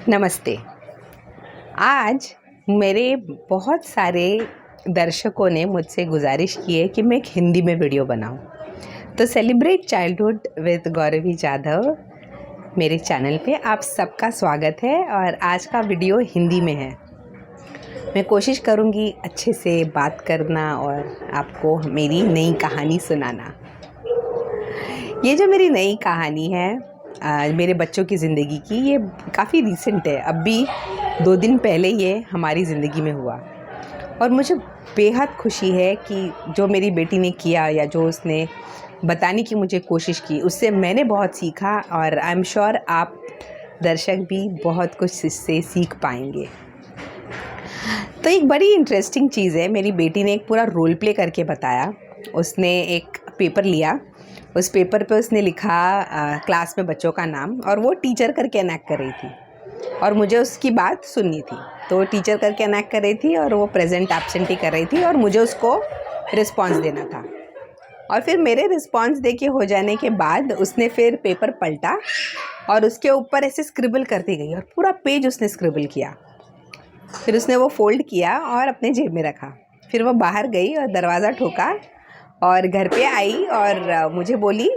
नमस्ते। आज मेरे बहुत सारे दर्शकों ने मुझसे गुजारिश की है कि मैं एक हिंदी में वीडियो बनाऊं। तो celebrate childhood with Gauravi Jadhav मेरे चैनल पे आप सबका स्वागत है और आज का वीडियो हिंदी में है। मैं कोशिश करूंगी अच्छे से बात करना और आपको मेरी नई कहानी सुनाना। ये जो मेरी नई कहानी है मेरे बच्चों की ज़िंदगी की, ये काफ़ी रीसेंट है। अभी 2 दिन पहले ये हमारी ज़िंदगी में हुआ और मुझे बेहद खुशी है कि जो मेरी बेटी ने किया या जो उसने बताने की मुझे कोशिश की, उससे मैंने बहुत सीखा और आई एम श्योर आप दर्शक भी बहुत कुछ इससे सीख पाएंगे। तो एक बड़ी इंटरेस्टिंग चीज़ है, मेरी बेटी ने एक पूरा रोल प्ले करके बताया। उसने एक पेपर लिया, उस पेपर पे उसने लिखा क्लास में बच्चों का नाम और वो टीचर करके एनैक्ट कर रही थी और मुझे उसकी बात सुननी थी। तो वो टीचर करके एनैक्ट कर रही थी और वो प्रेजेंट एब्सेंटी कर रही थी और मुझे उसको रिस्पॉन्स देना था। और फिर मेरे रिस्पॉन्स दे के हो जाने के बाद उसने फिर पेपर पलटा और उसके ऊपर ऐसे स्क्रिबल करती गई और पूरा पेज उसने स्क्रिबल किया। फिर उसने वो फोल्ड किया और अपने जेब में रखा। फिर वो बाहर गई और दरवाज़ा ठोका और घर पे आई और मुझे बोली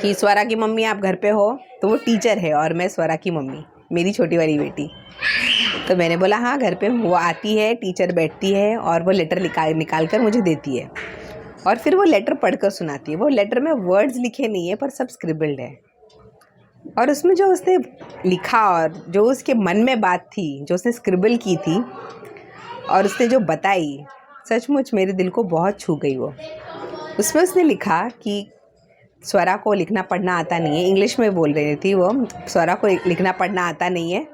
कि स्वरा की मम्मी आप घर पे हो। तो वो टीचर है और मैं स्वरा की मम्मी, मेरी छोटी वाली बेटी। तो मैंने बोला हाँ घर पे हूँ। वो आती है, टीचर बैठती है और वो लेटर निकाल कर मुझे देती है और फिर वो लेटर पढ़कर सुनाती है। वो लेटर में वर्ड्स लिखे नहीं है पर सब स्क्रिबल्ड है और उसमें जो उसने लिखा और जो उसके मन में बात थी, जो उसने स्क्रिबल की थी और उसने जो बताई, सचमुच मेरे दिल को बहुत छू गई वो। उसमें उसने लिखा कि स्वरा को लिखना पढ़ना आता नहीं है, इंग्लिश में बोल रही थी वो, स्वरा को लिखना पढ़ना आता नहीं है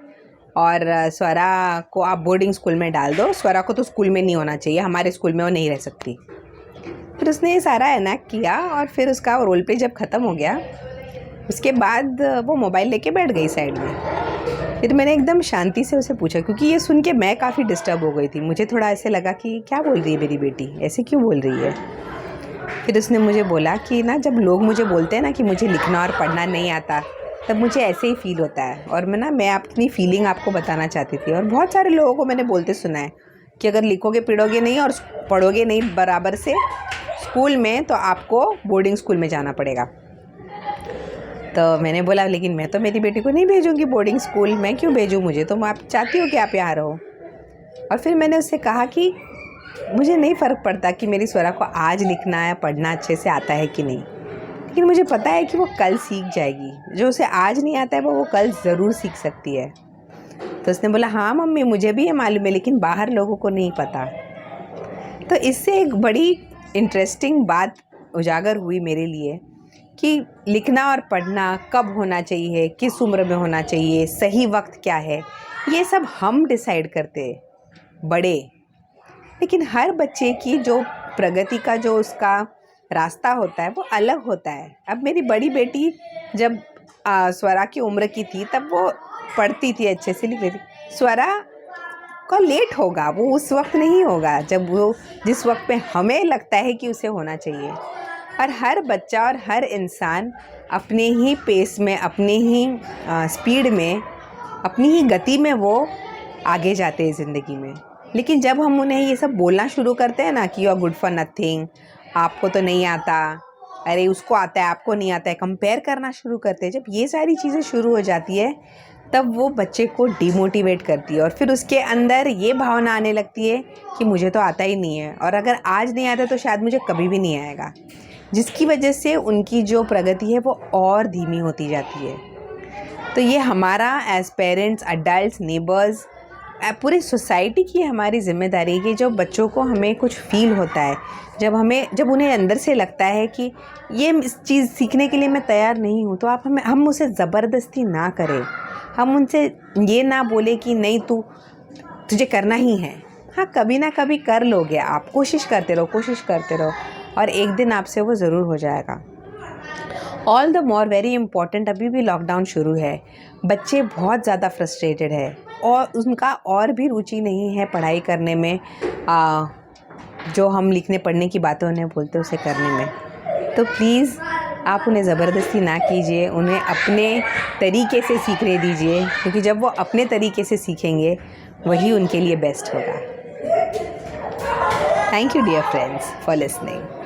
और स्वरा को आप बोर्डिंग स्कूल में डाल दो। स्वरा को तो स्कूल में नहीं होना चाहिए, हमारे स्कूल में वो नहीं रह सकती। फिर उसने ये सारा एनैक्ट किया और फिर उसका रोल प्ले जब ख़त्म हो गया उसके बाद वो मोबाइल लेके बैठ गई साइड में। फिर मैंने एकदम शांति से उसे पूछा, क्योंकि ये सुन के मैं काफ़ी डिस्टर्ब हो गई थी। मुझे थोड़ा ऐसे लगा कि क्या बोल रही है मेरी बेटी, ऐसे क्यों बोल रही है। फिर उसने मुझे बोला कि ना जब लोग मुझे बोलते हैं ना कि मुझे लिखना और पढ़ना नहीं आता, तब मुझे ऐसे ही फील होता है। और मैं अपनी फीलिंग आपको बताना चाहती थी। और बहुत सारे लोगों को मैंने बोलते सुना है कि अगर लिखोगे पढ़ोगे नहीं और पढ़ोगे नहीं बराबर से स्कूल में, तो आपको बोर्डिंग स्कूल में जाना पड़ेगा। तो मैंने बोला लेकिन मैं तो मेरी बेटी को नहीं भेजूँगी बोर्डिंग स्कूल, मैं क्यों भेजूँ, मुझे तो आप चाहती हो कि आप यहाँ रहो। और फिर मैंने उससे कहा कि मुझे नहीं फ़र्क पड़ता कि मेरी स्वरा को आज लिखना या पढ़ना अच्छे से आता है कि नहीं, लेकिन मुझे पता है कि वो कल सीख जाएगी। जो उसे आज नहीं आता है वो कल ज़रूर सीख सकती है। तो उसने बोला हाँ मम्मी मुझे भी ये मालूम है, लेकिन बाहर लोगों को नहीं पता। तो इससे एक बड़ी इंटरेस्टिंग बात उजागर हुई मेरे लिए कि लिखना और पढ़ना कब होना चाहिए, किस उम्र में होना चाहिए, सही वक्त क्या है, ये सब हम डिसाइड करते बड़े। लेकिन हर बच्चे की जो प्रगति का जो उसका रास्ता होता है वो अलग होता है। अब मेरी बड़ी बेटी जब स्वरा की उम्र की थी तब वो पढ़ती थी, अच्छे से लिख रही थी। स्वरा को लेट होगा, वो उस वक्त नहीं होगा जब वो जिस वक्त पे हमें लगता है कि उसे होना चाहिए। और हर बच्चा और हर इंसान अपने ही पेस में, अपने ही स्पीड में, अपनी ही गति में वो आगे जाते हैं ज़िंदगी में। लेकिन जब हम उन्हें ये सब बोलना शुरू करते हैं ना कि you are good for nothing, आपको तो नहीं आता, अरे उसको आता है आपको नहीं आता है, कंपेयर करना शुरू करते हैं, जब ये सारी चीज़ें शुरू हो जाती है तब वो बच्चे को डिमोटिवेट करती है और फिर उसके अंदर ये भावना आने लगती है कि मुझे तो आता ही नहीं है और अगर आज नहीं आता तो शायद मुझे कभी भी नहीं आएगा, जिसकी वजह से उनकी जो प्रगति है वो और धीमी होती जाती है। तो ये हमारा एज पेरेंट्स, अडल्ट्स, नेबर्स, पूरी सोसाइटी की हमारी जिम्मेदारी है कि जो बच्चों को हमें कुछ फील होता है, जब उन्हें अंदर से लगता है कि ये इस चीज़ सीखने के लिए मैं तैयार नहीं हूँ, तो हम उसे ज़बरदस्ती ना करें। हम उनसे ये ना बोले कि नहीं तुझे करना ही है। हाँ कभी ना कभी कर लोगे आप, कोशिश करते रहो और एक दिन आपसे वो ज़रूर हो जाएगा। All the more very important, अभी भी लॉकडाउन शुरू है, बच्चे बहुत ज़्यादा फ्रस्ट्रेटेड है और उनका और भी रुचि नहीं है पढ़ाई करने में, जो हम लिखने पढ़ने की बातें उन्हें बोलते हैं उसे करने में। तो प्लीज़ आप उन्हें ज़बरदस्ती ना कीजिए, उन्हें अपने तरीके से सीखने दीजिए, क्योंकि जब वो अपने तरीके से सीखेंगे वही उनके लिए बेस्ट होगा। Thank you dear friends for listening.